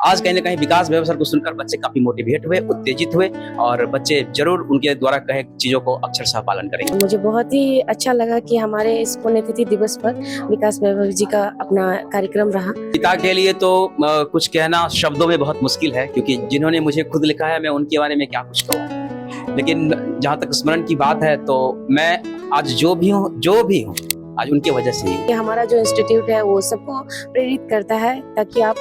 आज कहीं ना कहीं विकास वैभव सर को सुनकर बच्चे काफी मोटिवेट हुए, उत्तेजित हुए और बच्चे जरूर उनके द्वारा कहे चीजों को अक्षरशः पालन करेंगे। मुझे बहुत ही अच्छा लगा कि हमारे इस पुण्यतिथि दिवस पर विकास वैभव जी का अपना कार्यक्रम रहा। पिता के लिए तो कुछ कहना शब्दों में बहुत मुश्किल है, क्योंकि जिन्होंने मुझे खुद लिखा है, मैं उनके बारे में क्या कुछ कहूँ। लेकिन जहाँ तक स्मरण की बात है तो मैं आज जो भी हूँ आज उनकी वजह से ही। हमारा जो इंस्टीट्यूट है वो सबको प्रेरित करता है ताकि आप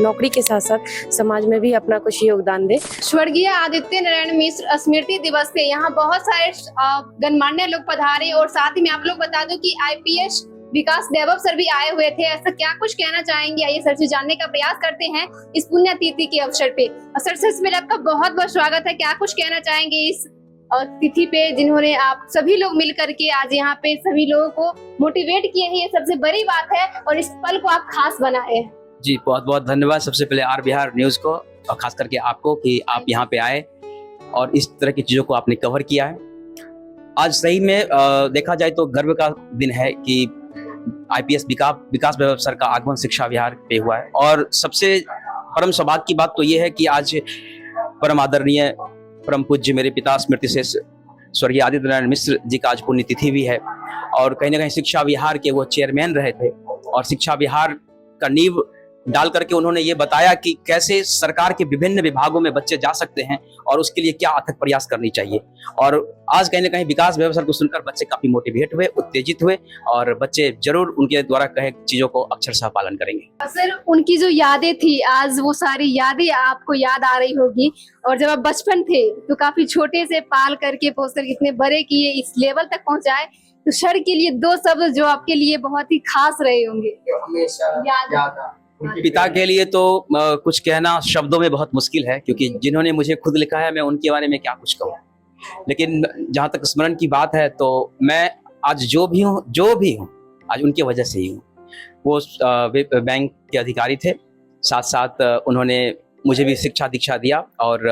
नौकरी के साथ साथ समाज में भी अपना कुछ योगदान दें। स्वर्गीय आदित्य नारायण मिश्र स्मृति दिवस पे यहाँ बहुत सारे गणमान्य लोग पधारे और साथ ही में आप लोग बता दो कि आईपीएस विकास वैभव सर भी आए हुए थे। ऐसा क्या कुछ कहना चाहेंगे, आइए सर से जानने का प्रयास करते हैं इस पुण्यतिथि के अवसर पे। सर से इसमें आपका बहुत बहुत स्वागत है। क्या कुछ कहना चाहेंगे इस तिथि पे, जिन्होंने आप सभी लोग मिल करके आज यहाँ पे सभी लोगों को मोटिवेट किए हैं, ये सबसे बड़ी बात है और इस पल को आप खास बनाए हैं। जी बहुत बहुत धन्यवाद सबसे पहले आर बिहार न्यूज को और खास करके आपको कि आप यहाँ पे आए और इस तरह की चीजों को आपने कवर किया है। आज सही में देखा जाए तो गर्व का दिन है कि आईपीएस विकास वैभव सर का आगमन शिक्षा विहार पे हुआ है। और सबसे परम सौभाग्य की बात तो ये है कि आज परम आदरणीय परम पूज्य मेरे पिता स्मृति से स्वर्गीय आदित्य नारायण मिश्र जी का आज पुण्यतिथि भी है और कहीं ना कहीं शिक्षा विहार के वो चेयरमैन रहे थे और शिक्षा विहार का नींव डाल करके उन्होंने ये बताया कि कैसे सरकार के विभिन्न विभागों में बच्चे जा सकते हैं और उसके लिए क्या अथक प्रयास करनी चाहिए। और आज कहीं ना कहीं विकास वैभव सर को सुनकर बच्चे काफी मोटिवेट हुए, उत्तेजित हुए और बच्चे जरूर उनके द्वारा कहे चीजों को अक्षरशः पालन करेंगे। सर उनकी जो यादें थी, आज वो सारी यादें आपको याद आ रही होगी और जब आप बचपन थे तो काफी छोटे से पाल करके पोस कर इतने बड़े किए, इस लेवल तक पहुंचाए, तो सर के लिए दो शब्द जो आपके लिए बहुत ही खास रहे होंगे। पिता के लिए तो कुछ कहना शब्दों में बहुत मुश्किल है, क्योंकि जिन्होंने मुझे खुद लिखा है, मैं उनके बारे में क्या कुछ कहूँ। लेकिन जहाँ तक स्मरण की बात है तो मैं आज जो भी हूँ आज उनकी वजह से ही हूँ। वो बैंक के अधिकारी थे, साथ साथ उन्होंने मुझे भी शिक्षा दीक्षा दिया और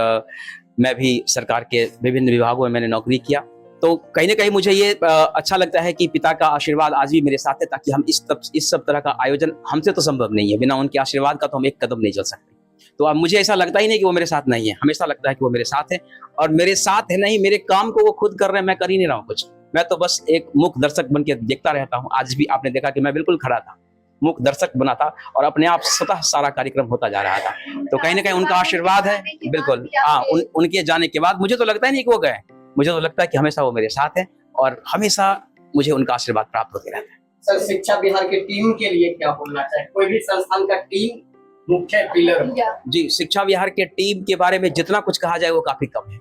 मैं भी सरकार के विभिन्न विभागों में मैंने नौकरी किया। तो कहीं ना कहीं मुझे ये अच्छा लगता है कि पिता का आशीर्वाद आज भी मेरे साथ है, ताकि हम इस सब तरह का आयोजन हमसे तो संभव नहीं है, बिना उनके आशीर्वाद का तो हम एक कदम नहीं चल सकते। तो अब मुझे ऐसा लगता ही नहीं कि वो मेरे साथ नहीं है, हमेशा लगता है कि वो मेरे साथ है और मेरे साथ है नहीं, मेरे काम को वो खुद कर रहे हैं, मैं कर ही नहीं रहा हूँ कुछ। मैं तो बस एक मुख्य दर्शक बन के देखता रहता हूँ। आज भी आपने देखा कि मैं बिल्कुल खड़ा था, मुख्य दर्शक बना था और अपने आप स्वतः सारा कार्यक्रम होता जा रहा था। तो कहीं ना कहीं उनका आशीर्वाद है, बिल्कुल। हाँ, उनके जाने के बाद मुझे तो लगता ही नहीं कि वो गए, मुझे तो लगता है कि हमेशा वो मेरे साथ है और हमेशा मुझे उनका आशीर्वाद प्राप्त होते रहता है। सर शिक्षा विहार की टीम के लिए क्या बोलना चाहिए? कोई भी संस्थान का टीम मुख्य पिलर जी, शिक्षा विहार के टीम के बारे में जितना कुछ कहा जाए वो काफी कम है।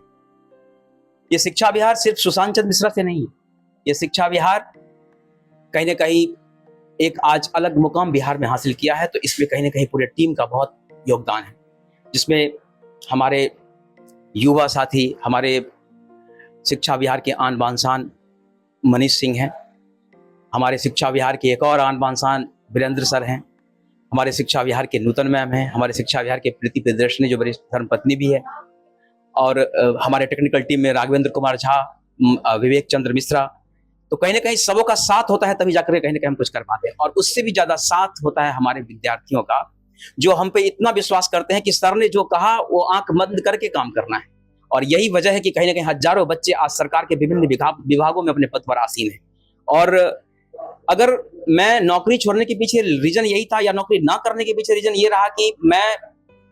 ये शिक्षा विहार सिर्फ सुशांत चंद्र मिश्रा से नहीं है, ये शिक्षा विहार कहीं ना कहीं एक आज अलग मुकाम बिहार में हासिल किया है। तो इसमें कहीं ना कहीं पूरे टीम का बहुत योगदान है, जिसमें हमारे युवा साथी, हमारे शिक्षा विहार के आन बान शान मनीष सिंह हैं, हमारे शिक्षा विहार के एक और आन बान शान वीरेंद्र सर हैं, हमारे शिक्षा विहार के नूतन मैम हैं, हमारे शिक्षा विहार के प्रीति प्रियदर्शनी जो मेरी धर्मपत्नी भी है, और हमारे टेक्निकल टीम में राघवेंद्र कुमार झा, विवेक चंद्र मिश्रा। तो कहीं ना कहीं सबों का साथ होता है तभी जाकर कहीं ना कहीं हम कुछ कर पाते हैं। और उससे भी ज्यादा साथ होता है हमारे विद्यार्थियों का, जो हम पे इतना विश्वास करते हैं कि सर ने जो कहा वो आंख बंद करके काम करना है। और यही वजह है कि कहीं ना कहीं हजारों बच्चे आज सरकार के विभिन्न विभागों में अपने पद पर आसीन हैं। और अगर मैं नौकरी छोड़ने के पीछे रीजन यही था या नौकरी ना करने के पीछे रीजन ये रहा कि मैं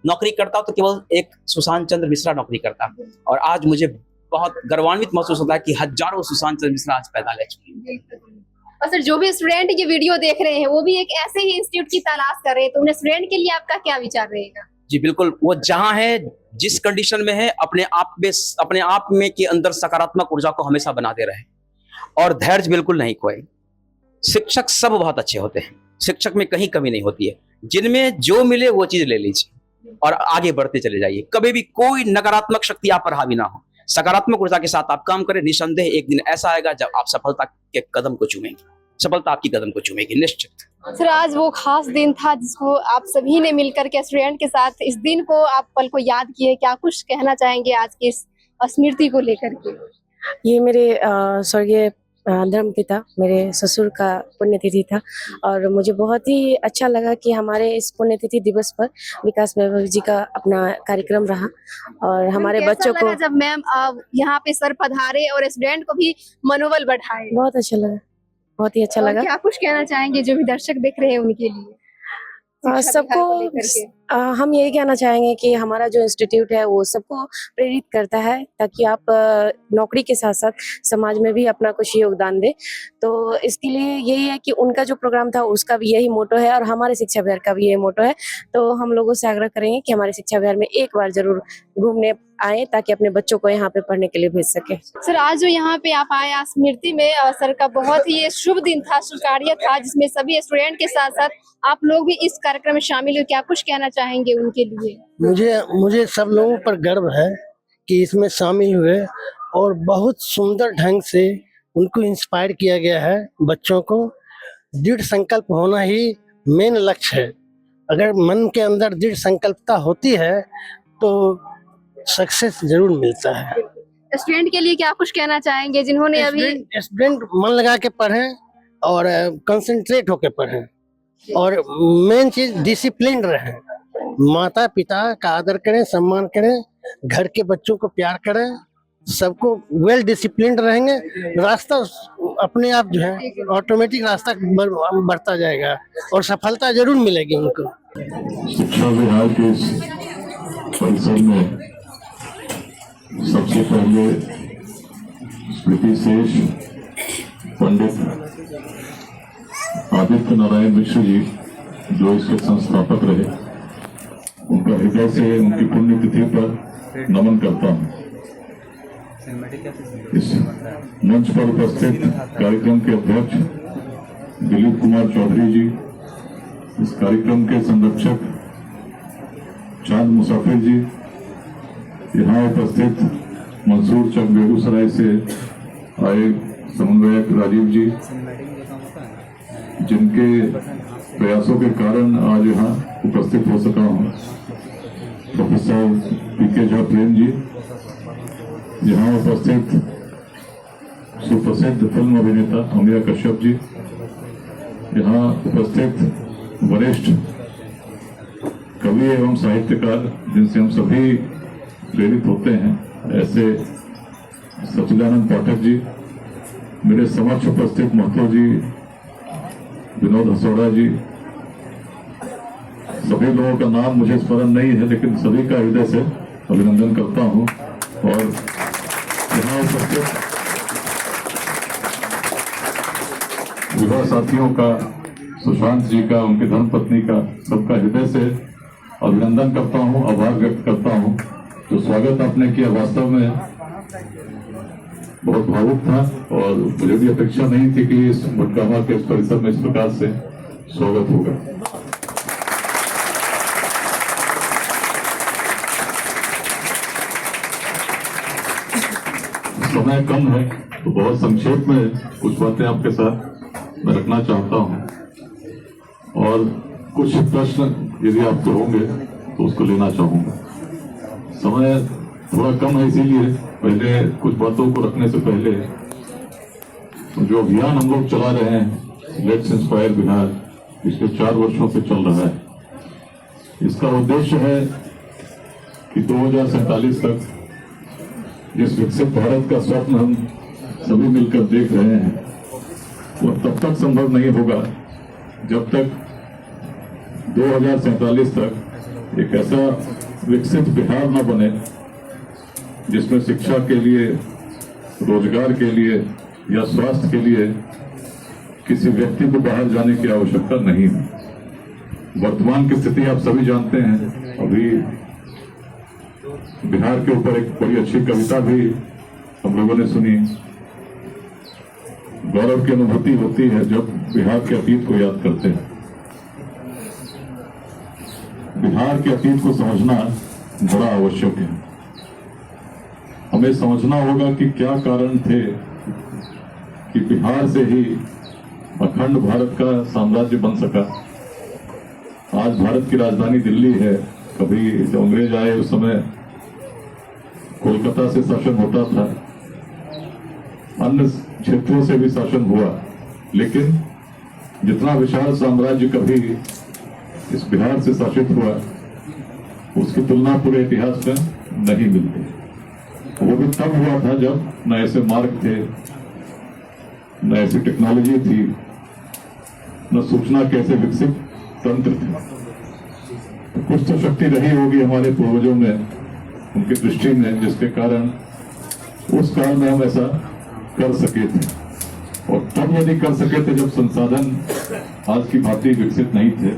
नौकरी करता तो केवल एक सुशांत चंद्र मिश्रा नौकरी करता, और आज मुझे बहुत गर्वान्वित महसूस होता है कि हजारों सुशांत चंद्र मिश्रा आज पैदा ले चुके हैं। और सर जो भी स्टूडेंट ये वीडियो देख रहे हैं वो भी एक ऐसे ही इंस्टीट्यूट की तलाश कर रहे हैं, तो उन्हें स्टूडेंट के लिए आपका क्या विचार रहेगा? जी बिल्कुल, वो जहां है, जिस कंडीशन में है, अपने आप में के अंदर सकारात्मक ऊर्जा को हमेशा बनाते रहे और धैर्य बिल्कुल नहीं खोए। शिक्षक सब बहुत अच्छे होते हैं, शिक्षक में कहीं कमी नहीं होती है। जिनमें जो मिले वो चीज ले लीजिए और आगे बढ़ते चले जाइए। कभी भी कोई नकारात्मक शक्ति आप पर हावी ना हो, सकारात्मक ऊर्जा के साथ आप काम करें। निसंदेह एक दिन ऐसा आएगा जब आप सफलता के कदम को चूमेंगे, सफलता आपकी कदम को चूमेगी निश्चित। सर आज वो खास दिन था जिसको आप सभी ने मिलकर के स्टूडेंट के साथ इस दिन को आप पल को याद किए, क्या कुछ कहना चाहेंगे आज की इस स्मृति को लेकर के? ये मेरे स्वर्गीय धर्मपिता मेरे ससुर का पुण्यतिथि था और मुझे बहुत ही अच्छा लगा कि हमारे इस पुण्यतिथि दिवस पर विकास वैभव जी का अपना कार्यक्रम रहा और हमारे कैसा बच्चों को लगा जब मैम यहाँ पे सर पधारे और स्टूडेंट को भी मनोबल बढ़ाए? बहुत अच्छा लगा, बहुत ही अच्छा और लगा। क्या कुछ कहना चाहेंगे जो भी दर्शक देख रहे हैं उनके लिए शिक्षा सबको विभाग को लेकर के? हम यही कहना चाहेंगे कि हमारा जो इंस्टीट्यूट है वो सबको प्रेरित करता है ताकि आप नौकरी के साथ साथ समाज में भी अपना कुछ योगदान दें। तो इसके लिए यही है कि उनका जो प्रोग्राम था उसका भी यही मोटो है और हमारे शिक्षा विहार का भी यही मोटो है। तो हम लोगों से आग्रह करेंगे कि हमारे शिक्षा विहार में एक बार जरूर घूमने आए ताकि अपने बच्चों को यहाँ पे पढ़ने के लिए भेज सके। सर आज जो यहाँ पे आप आए स्मृति में सर का बहुत ही ये शुभ दिन था, शुभ कार्य था जिसमें सभी स्टूडेंट के साथ साथ आप लोग भी इस कार्यक्रम में शामिल हुए। क्या कुछ कहना चाहेंगे उनके लिए? मुझे सब लोगों पर गर्व है कि इसमें शामिल हुए और बहुत सुंदर ढंग से उनको इंस्पायर किया गया है। बच्चों को दृढ़ संकल्प होना ही मेन लक्ष्य है। अगर मन के अंदर दृढ़ संकल्पता होती है तो सक्सेस जरूर मिलता है। स्टूडेंट के लिए क्या कुछ कहना चाहेंगे जिन्होंने अभी स्टूडेंट मन लगा के पढ़ें और कंसंट्रेट होकर पढ़ें और मेन चीज डिसिप्लिन रहें, माता पिता का आदर करें, सम्मान करें, घर के बच्चों को प्यार करें, सबको वेल डिसिप्लिन रहेंगे, रास्ता अपने आप जो है ऑटोमेटिक रास्ता बढ़ता जाएगा और सफलता जरूर मिलेगी उनको। शिक्षा विभाग के इस परिसर में सबसे पहले स्मृति शेष पंडित आदित्य नारायण मिश्र जी जो इसके संस्थापक रहे, उनका हृदय से उनकी पुण्यतिथि पर नमन करता हूँ। इस मंच पर उपस्थित कार्यक्रम के अध्यक्ष दिलीप कुमार चौधरी जी, इस कार्यक्रम के संरक्षक चांद मुसाफिर जी, यहाँ उपस्थित मंसूर चक बेगूसराय से आए समन्वयक राजीव जी, जिनके प्रयासों के कारण आज यहाँ उपस्थित हो सका हूँ, प्रोफेसर पीके झा प्रेम जी, यहाँ उपस्थित सुप्रसिद्ध फिल्म अभिनेता अमिया कश्यप जी, यहाँ उपस्थित वरिष्ठ कवि एवं साहित्यकार जिनसे हम सभी प्रेरित होते हैं, ऐसे सचिदानंद पाठक जी, मेरे समक्ष उपस्थित महतो जी, विनोद हसौड़ा जी, सभी लोगों का नाम मुझे स्मरण नहीं है लेकिन सभी का हृदय से अभिनंदन करता हूं। और यहाँ उपस्थित विवाह साथियों का, सुशांत जी का, उनकी धर्मपत्नी का, सबका हृदय से अभिनंदन करता हूं, आभार व्यक्त करता हूं। जो स्वागत आपने किया वास्तव में बहुत भावुक था और मुझे भी अपेक्षा नहीं थी कि इस मुनकामा के इस परिसर में इस प्रकार से स्वागत होगा। समय कम है तो बहुत संक्षेप में कुछ बातें आपके साथ मैं रखना चाहता हूं और कुछ प्रश्न यदि आपको होंगे तो उसको लेना चाहूंगा। समय थोड़ा कम है, इसीलिए पहले कुछ बातों को रखने से पहले जो अभियान हम लोग चला रहे हैं लेट्स इंस्पायर बिहार, पिछले 4 वर्षों से चल रहा है। इसका उद्देश्य है कि 2047 तक जिस विकसित भारत का स्वप्न हम सभी मिलकर देख रहे हैं वो तब तक संभव नहीं होगा जब तक 2047 तक एक ऐसा विकसित बिहार न बने जिसमें शिक्षा के लिए, रोजगार के लिए या स्वास्थ्य के लिए किसी व्यक्ति को बाहर जाने की आवश्यकता नहीं है। वर्तमान की स्थिति आप सभी जानते हैं। अभी बिहार के ऊपर एक बड़ी अच्छी कविता भी हम लोगों ने सुनी। गौरव की अनुभूति होती है जब बिहार के अतीत को याद करते हैं। बिहार के अतीत को समझना बड़ा आवश्यक है। हमें समझना होगा कि क्या कारण थे कि बिहार से ही अखंड भारत का साम्राज्य बन सका। आज भारत की राजधानी दिल्ली है। कभी जब अंग्रेज आए उस समय कोलकाता से शासन होता था। अन्य क्षेत्रों से भी शासन हुआ, लेकिन जितना विशाल साम्राज्य कभी इस बिहार से शासित हुआ उसकी तुलना पूरे इतिहास में नहीं मिलती। वो भी तब हुआ था जब न ऐसे मार्ग थे, न ऐसी टेक्नोलॉजी थी, न सूचना के ऐसे विकसित तंत्र थे। तो कुछ तो शक्ति रही होगी हमारे पूर्वजों में, उनकी दृष्टि में, जिसके कारण उस काल में हम ऐसा कर सके थे। और तब यदि कर सके थे जब संसाधन आज की भांति विकसित नहीं थे,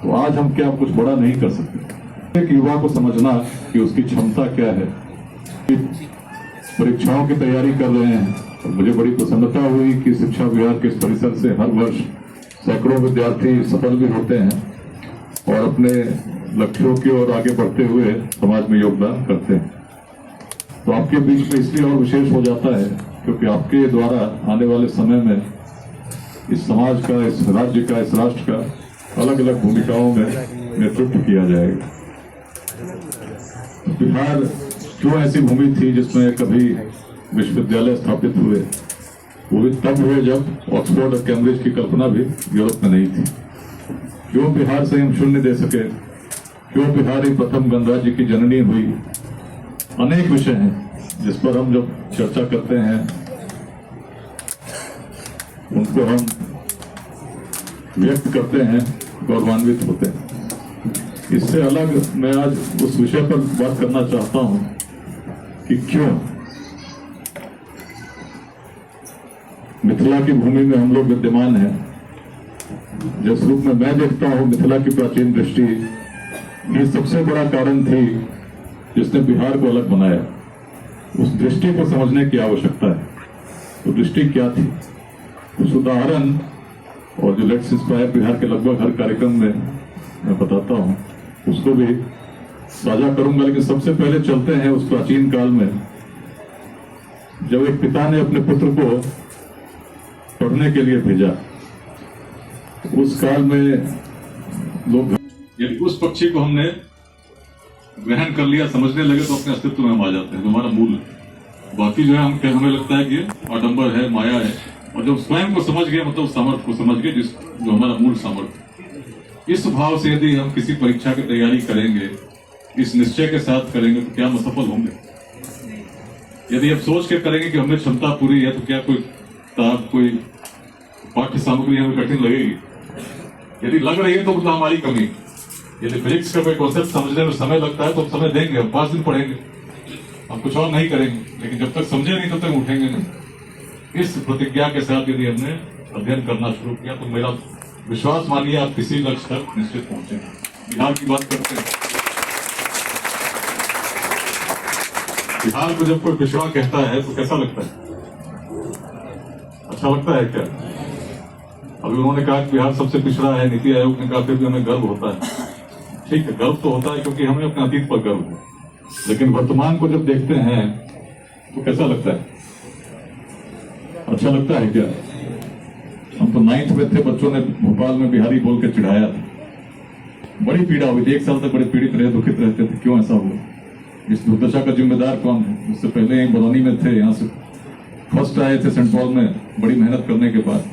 तो आज हम क्या कुछ बड़ा नहीं कर सकते। एक युवा को समझना कि उसकी क्षमता क्या है, परीक्षाओं की तैयारी कर रहे हैं। और मुझे बड़ी प्रसन्नता हुई कि शिक्षा विभाग के इस परिसर से हर वर्ष सैकड़ों विद्यार्थी सफल भी होते हैं और अपने लक्ष्यों की ओर आगे बढ़ते हुए समाज में योगदान करते हैं। तो आपके बीच में इसलिए और विशेष हो जाता है क्योंकि आपके द्वारा आने वाले समय में इस समाज का, इस राज्य का, इस राष्ट्र का अलग अलग भूमिकाओं में नेतृत्व किया जाएगा। बिहार क्यों ऐसी भूमि थी जिसमें कभी विश्वविद्यालय स्थापित हुए? वो भी तब हुए जब ऑक्सफोर्ड और कैम्ब्रिज की कल्पना भी यूरोप में नहीं थी। क्यों बिहार से हम शून्य दे सके? क्यों बिहार ही प्रथम गणराज्य की जननी हुई? अनेक विषय हैं जिस पर हम जब चर्चा करते हैं उनको हम व्यक्त करते हैं, गौरवान्वित होते हैं। इससे अलग मैं आज उस विषय पर बात करना चाहता हूं कि क्यों मिथिला की भूमि में हम लोग विद्यमान हैं। जिस रूप में मैं देखता हूं मिथिला की प्राचीन दृष्टि ये सबसे बड़ा कारण थी जिसने बिहार को अलग बनाया। उस दृष्टि को समझने की आवश्यकता है। तो दृष्टि क्या थी? उस उदाहरण और जो लेट्स इंस्पायर बिहार के लगभग हर कार्यक्रम में मैं बताता हूं उसको भी साझा करूंगा। लेकिन सबसे पहले चलते हैं उस प्राचीन काल में जब एक पिता ने अपने पुत्र को पढ़ने के लिए भेजा। उस काल में लोग यदि उस पक्षी को हमने ग्रहण कर लिया, समझने लगे तो अपने अस्तित्व में हम आ जाते हैं, जो हमारा मूल है। बाकी जो है हमें लगता है कि आडंबर है, माया है। और जब स्वयं को समझ गए मतलब सामर्थ्य को समझ गए जो हमारा मूल सामर्थ्य। इस भाव से यदि हम किसी परीक्षा की तैयारी करेंगे, इस निश्चय के साथ करेंगे तो क्या हम सफल होंगे? यदि आप सोच के करेंगे कि हमें क्षमता पूरी है तो क्या कोई पाठ्य सामग्री हमें कठिन लगेगी? यदि लग रही है तो मतलब हमारी कमी। यदि फिजिक्स का कोई कॉन्सेप्ट समझने में समय लगता है तो हम समय देंगे, हम 5 दिन पढ़ेंगे, हम कुछ और नहीं करेंगे। लेकिन जब तक समझे नहीं तब तक उठेंगे नहीं। इस प्रतिज्ञा के साथ यदि हमने अध्ययन करना शुरू किया तो मेरा विश्वास मानिए आप किसी लक्ष्य तक निश्चित पहुंचेंगे। बिहार की बात करते हैं, बिहार को जब कोई पिछड़ा कहता है तो कैसा लगता है? अच्छा लगता है क्या? अभी उन्होंने कहा कि बिहार सबसे पिछड़ा है, नीति आयोग ने कहा, फिर भी हमें गर्व होता है। ठीक है, गर्व तो होता है क्योंकि हमें अपने अतीत पर गर्व है। लेकिन वर्तमान को जब देखते हैं तो कैसा लगता है? अच्छा लगता है क्या? हम तो 9th में थे, बच्चों ने भोपाल में बिहारी बोल के चिढ़ाया था। बड़ी पीड़ा हुई थी, 1 साल तक बड़े पीड़ित रहे, दुखित रहते थे। क्यों ऐसा हुआ? इस दुर्दशा का जिम्मेदार कौन है? उससे पहले यहीं बरौनी में थे, यहाँ से फर्स्ट आए थे सेंट पॉल में, बड़ी मेहनत करने के बाद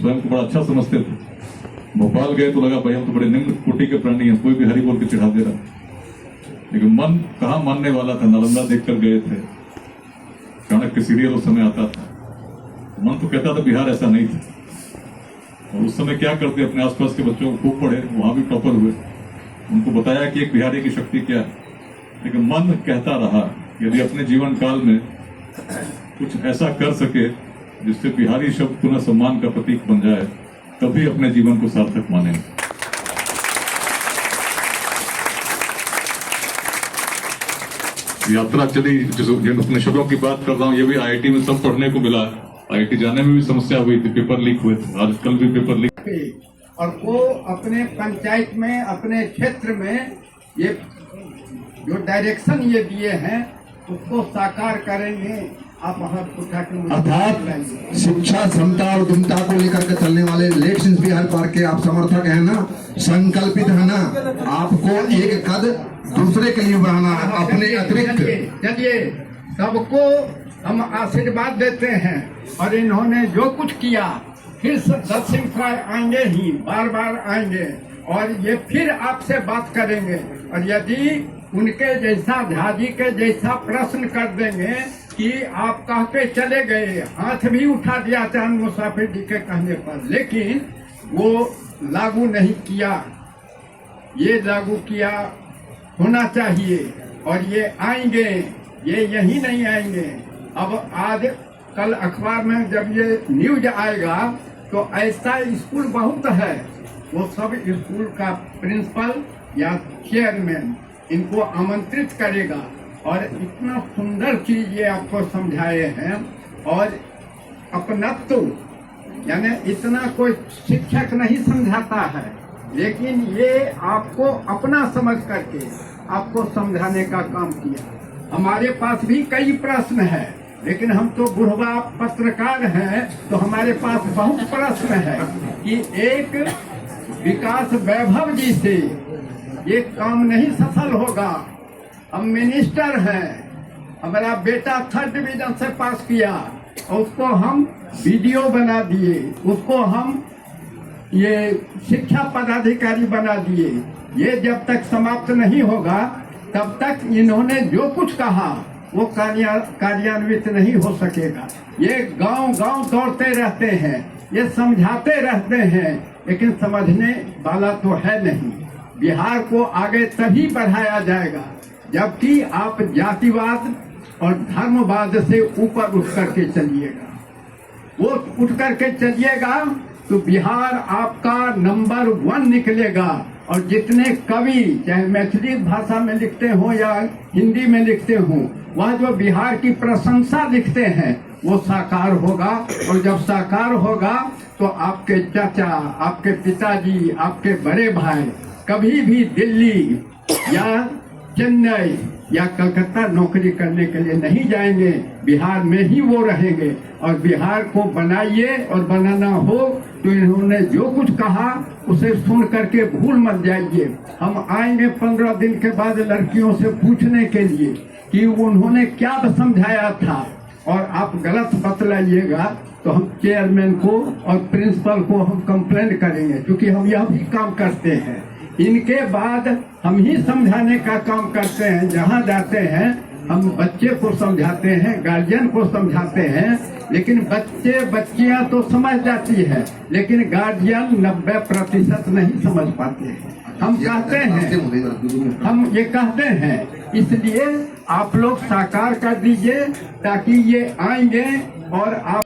स्वयं को बड़ा अच्छा समझते थे। भोपाल गए तो लगा भाई हम तो बड़े निम्न कोटि के प्राणी हैं, कोई भी हरी बोल के चिढ़ा दे रहा। लेकिन मन कहाँ मानने वाला था? नालंदा देखकर गए थे, चाणक्य के सीरियल उस समय आता था। मन तो कहता था बिहार ऐसा नहीं था। और उस समय क्या करते, अपने आसपास के बच्चों को खूब पढ़े, वहां भी टॉपर हुए, उनको बताया कि एक बिहारी की शक्ति क्या है। लेकिन मन कहता रहा यदि अपने जीवन काल में कुछ ऐसा कर सके जिससे बिहारी शब्द पुनः सम्मान का प्रतीक बन जाए, तभी अपने जीवन को सार्थक माने। यात्रा चली, जिन उपनिषदों की बात कर रहा हूँ, ये भी IIT में सब पढ़ने को मिला। IIT जाने में भी समस्या हुई थी, पेपर लीक हुए थे, आजकल भी पेपर लीक। और वो अपने पंचायत में, अपने क्षेत्र में ये जो डायरेक्शन ये दिए हैं उसको साकार करेंगे। आप अर्थात शिक्षा, समता और दुमता को लेकर के चलने वाले लेट्स इंस्पायर पार्क के आप समर्थक हैं ना, संकल्पित है ना, आपको एक कद दूसरे के लिए बढ़ाना है अपने अतिरिक्त। चलिए सबको हम आशीर्वाद देते हैं। और इन्होंने जो कुछ किया, फिर से दक्षिण आएंगे ही, बार बार आएंगे और ये फिर आपसे बात करेंगे। और यदि उनके जैसा, झा जी के जैसा प्रश्न कर देंगे कि आप कह के चले गए, हाथ भी उठा दिया चांद मुसाफिर जी के कहने पर, लेकिन वो लागू नहीं किया। ये लागू किया होना चाहिए। और ये आएंगे, ये यही नहीं आएंगे। अब आज कल अखबार में जब ये न्यूज आएगा तो ऐसा स्कूल बहुत है, वो सब स्कूल का प्रिंसिपल या चेयरमैन इनको आमंत्रित करेगा और इतना सुंदर चीज ये आपको समझाए हैं। और अपनत्व, यानी इतना कोई शिक्षक नहीं समझाता है, लेकिन ये आपको अपना समझ करके आपको समझाने का काम किया। हमारे पास भी कई प्रश्न है, लेकिन हम तो बुढ़वा पत्रकार हैं, तो हमारे पास बहुत प्रश्न है कि एक विकास वैभव जी से ये काम नहीं सफल होगा। हम मिनिस्टर हैं, हमारा बेटा 3rd डिवीजन से पास किया और उसको हम वीडियो बना दिए, उसको हम ये शिक्षा पदाधिकारी बना दिए। ये जब तक समाप्त नहीं होगा तब तक इन्होंने जो कुछ कहा वो कार्यान्वित नहीं हो सकेगा। ये गांव गांव दौड़ते रहते हैं, ये समझाते रहते हैं, लेकिन समझने वाला तो है नहीं। बिहार को आगे तभी बढ़ाया जाएगा जबकि आप जातिवाद और धर्मवाद से ऊपर उठ करके चलिएगा। वो उठ करके चलिएगा तो बिहार आपका नंबर 1 निकलेगा। और जितने कवि चाहे मैथिली भाषा में लिखते हो या हिंदी में लिखते हो, वह जो बिहार की प्रशंसा लिखते हैं वो साकार होगा। और जब साकार होगा तो आपके चाचा, आपके पिताजी, आपके बड़े भाई कभी भी दिल्ली या चेन्नई या कलकत्ता नौकरी करने के लिए नहीं जाएंगे, बिहार में ही वो रहेंगे। और बिहार को बनाइए, और बनाना हो तो इन्होंने जो कुछ कहा उसे सुन करके भूल मत जाइए। हम आएंगे 15 दिन के बाद लड़कियों से पूछने के लिए कि उन्होंने क्या समझाया था, और आप गलत बतलाइएगा तो हम चेयरमैन को और प्रिंसिपल को हम कंप्लेंट करेंगे, क्योंकि हम यह भी काम करते हैं। इनके बाद हम ही समझाने का काम करते हैं। जहाँ जाते हैं हम बच्चे को समझाते हैं, गार्जियन को समझाते हैं, लेकिन बच्चे बच्चियां तो समझ जाती है, लेकिन गार्जियन 90% नहीं समझ पाते हैं। हम कहते हैं, हम ये कहते हैं, इसलिए आप लोग साकार कर दीजिए ताकि ये आएंगे और आप